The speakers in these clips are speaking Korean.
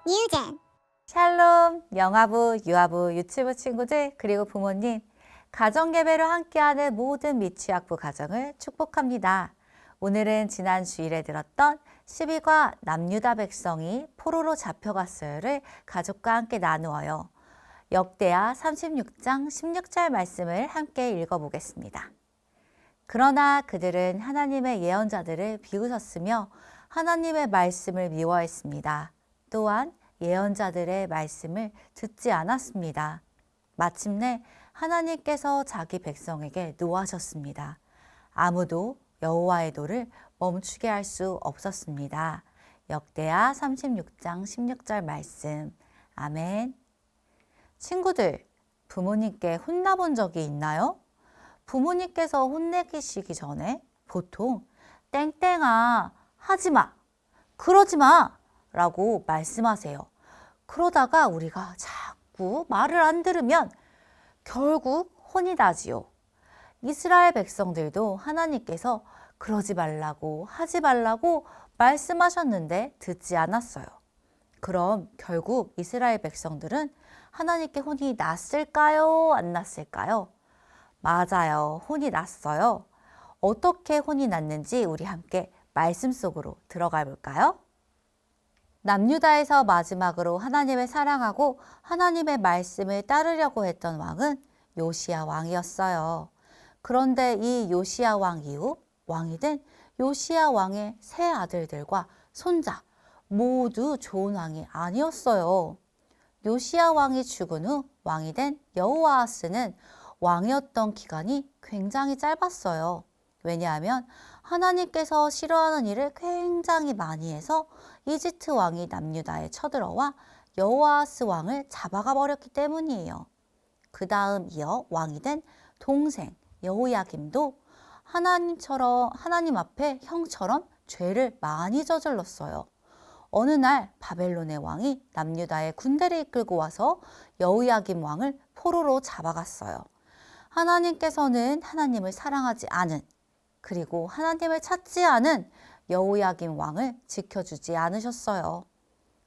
뉴젠. 샬롬, 영아부, 유아부, 유치부 친구들, 그리고 부모님, 가정예배로 함께하는 모든 미취학부 가정을 축복합니다. 오늘은 지난 주일에 들었던 12과 남유다 백성이 포로로 잡혀갔어요를 가족과 함께 나누어요. 역대하 36장 16절 말씀을 함께 읽어보겠습니다. 그러나 그들은 하나님의 예언자들을 비웃었으며 하나님의 말씀을 미워했습니다. 또한 예언자들의 말씀을 듣지 않았습니다. 마침내 하나님께서 자기 백성에게 노하셨습니다. 아무도 여호와의 도를 멈추게 할 수 없었습니다. 역대하 36장 16절 말씀. 아멘. 친구들, 부모님께 혼나본 적이 있나요? 부모님께서 혼내시기 전에 보통 땡땡아 하지마, 그러지마 라고 말씀하세요. 그러다가 우리가 자꾸 말을 안 들으면 결국 혼이 나지요. 이스라엘 백성들도 하나님께서 그러지 말라고 하지 말라고 말씀하셨는데 듣지 않았어요. 그럼 결국 이스라엘 백성들은 하나님께 혼이 났을까요? 안 났을까요? 맞아요. 혼이 났어요. 어떻게 혼이 났는지 우리 함께 말씀 속으로 들어가 볼까요? 남유다에서 마지막으로 하나님을 사랑하고 하나님의 말씀을 따르려고 했던 왕은 요시야 왕이었어요. 그런데 이 요시야 왕 이후 왕이 된 요시야 왕의 세 아들들과 손자 모두 좋은 왕이 아니었어요. 요시야 왕이 죽은 후 왕이 된 여호아하스는 왕이었던 기간이 굉장히 짧았어요. 왜냐하면 하나님께서 싫어하는 일을 굉장히 많이 해서 이집트 왕이 남유다에 쳐들어와 여호아하스 왕을 잡아가 버렸기 때문이에요. 그 다음 이어 왕이 된 동생 여호야김도 하나님 앞에 형처럼 죄를 많이 저질렀어요. 어느 날 바벨론의 왕이 남유다에 군대를 이끌고 와서 여호야김 왕을 포로로 잡아갔어요. 하나님께서는 하나님을 사랑하지 않은, 그리고 하나님을 찾지 않은 여호야김 왕을 지켜주지 않으셨어요.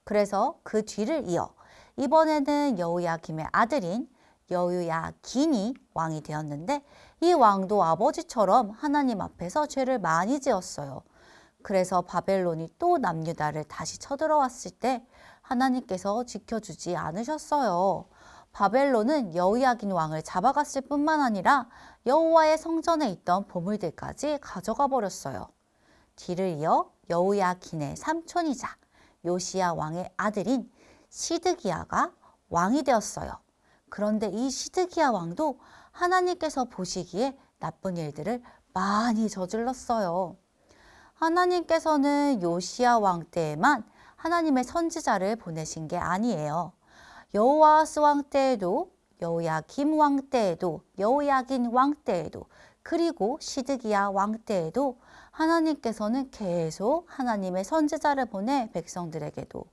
그래서 그 뒤를 이어 이번에는 여호야김의 아들인 여호야긴이 왕이 되었는데 이 왕도 아버지처럼 하나님 앞에서 죄를 많이 지었어요. 그래서 바벨론이 또 남유다를 다시 쳐들어왔을 때 하나님께서 지켜주지 않으셨어요. 바벨론은 여호야긴 왕을 잡아갔을 뿐만 아니라 여호와의 성전에 있던 보물들까지 가져가 버렸어요. 뒤를 이어 여호야긴의 삼촌이자 요시야 왕의 아들인 시드기야가 왕이 되었어요. 그런데 이 시드기야 왕도 하나님께서 보시기에 나쁜 일들을 많이 저질렀어요. 하나님께서는 요시야 왕 때에만 하나님의 선지자를 보내신 게 아니에요. 여호아하스 왕 때에도, 여호야김 왕 때에도, 여호야긴 왕 때에도, 그리고 시드기야 왕 때에도 하나님께서는 계속 하나님의 선지자를 보내 백성들에게도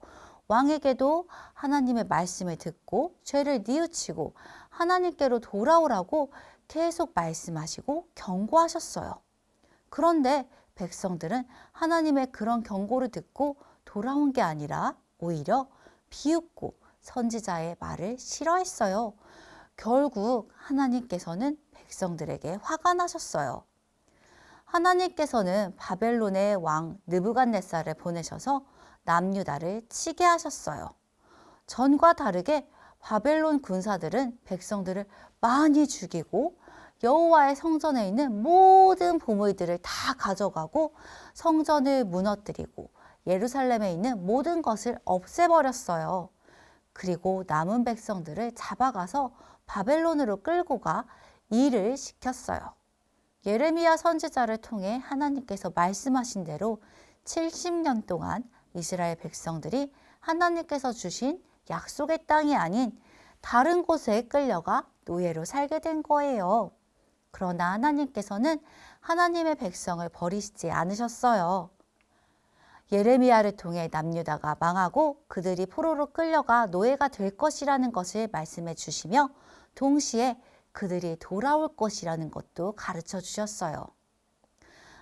왕에게도 하나님의 말씀을 듣고 죄를 뉘우치고 하나님께로 돌아오라고 계속 말씀하시고 경고하셨어요. 그런데 백성들은 하나님의 그런 경고를 듣고 돌아온 게 아니라 오히려 비웃고 선지자의 말을 싫어했어요. 결국 하나님께서는 백성들에게 화가 나셨어요. 하나님께서는 바벨론의 왕 느부갓네살을 보내셔서 남유다를 치게 하셨어요. 전과 다르게 바벨론 군사들은 백성들을 많이 죽이고 여호와의 성전에 있는 모든 보물들을 다 가져가고 성전을 무너뜨리고 예루살렘에 있는 모든 것을 없애버렸어요. 그리고 남은 백성들을 잡아가서 바벨론으로 끌고 가 일을 시켰어요. 예레미야 선지자를 통해 하나님께서 말씀하신 대로 70년 동안 이스라엘 백성들이 하나님께서 주신 약속의 땅이 아닌 다른 곳에 끌려가 노예로 살게 된 거예요. 그러나 하나님께서는 하나님의 백성을 버리시지 않으셨어요. 예레미야를 통해 남유다가 망하고 그들이 포로로 끌려가 노예가 될 것이라는 것을 말씀해 주시며 동시에 그들이 돌아올 것이라는 것도 가르쳐 주셨어요.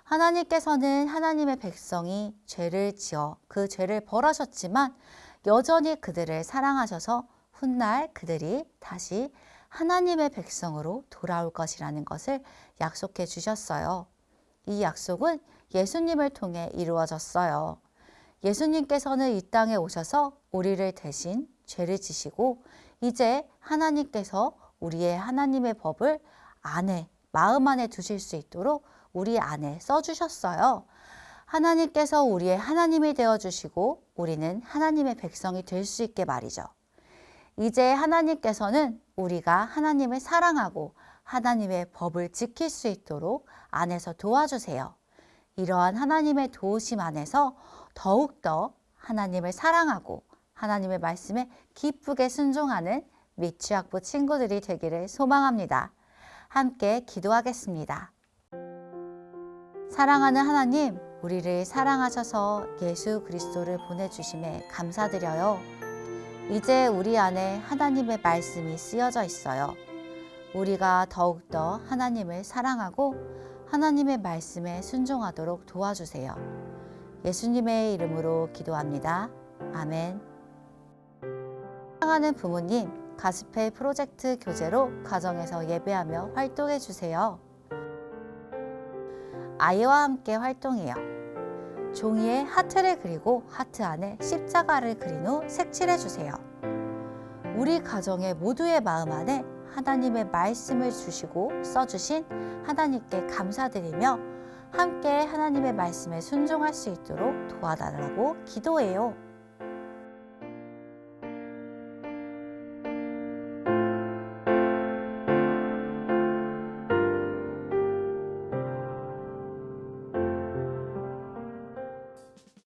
하나님께서는 하나님의 백성이 죄를 지어 그 죄를 벌하셨지만 여전히 그들을 사랑하셔서 훗날 그들이 다시 하나님의 백성으로 돌아올 것이라는 것을 약속해 주셨어요. 이 약속은 예수님을 통해 이루어졌어요. 예수님께서는 이 땅에 오셔서 우리를 대신 죄를 지시고 이제 하나님께서 우리의 하나님의 법을 마음 안에 두실 수 있도록 우리 안에 써주셨어요. 하나님께서 우리의 하나님이 되어주시고 우리는 하나님의 백성이 될 수 있게 말이죠. 이제 하나님께서는 우리가 하나님을 사랑하고 하나님의 법을 지킬 수 있도록 안에서 도와주세요. 이러한 하나님의 도우심 안에서 더욱더 하나님을 사랑하고 하나님의 말씀에 기쁘게 순종하는 미취학부 친구들이 되기를 소망합니다. 함께 기도하겠습니다. 사랑하는 하나님, 우리를 사랑하셔서 예수 그리스도를 보내주심에 감사드려요. 이제 우리 안에 하나님의 말씀이 쓰여져 있어요. 우리가 더욱더 하나님을 사랑하고 하나님의 말씀에 순종하도록 도와주세요. 예수님의 이름으로 기도합니다. 아멘. 사랑하는 부모님, 가스펠 프로젝트 교재로 가정에서 예배하며 활동해 주세요. 아이와 함께 활동해요. 종이에 하트를 그리고 하트 안에 십자가를 그린 후 색칠해 주세요. 우리 가정의 모두의 마음 안에 하나님의 말씀을 주시고 써주신 하나님께 감사드리며 함께 하나님의 말씀에 순종할 수 있도록 도와달라고 기도해요.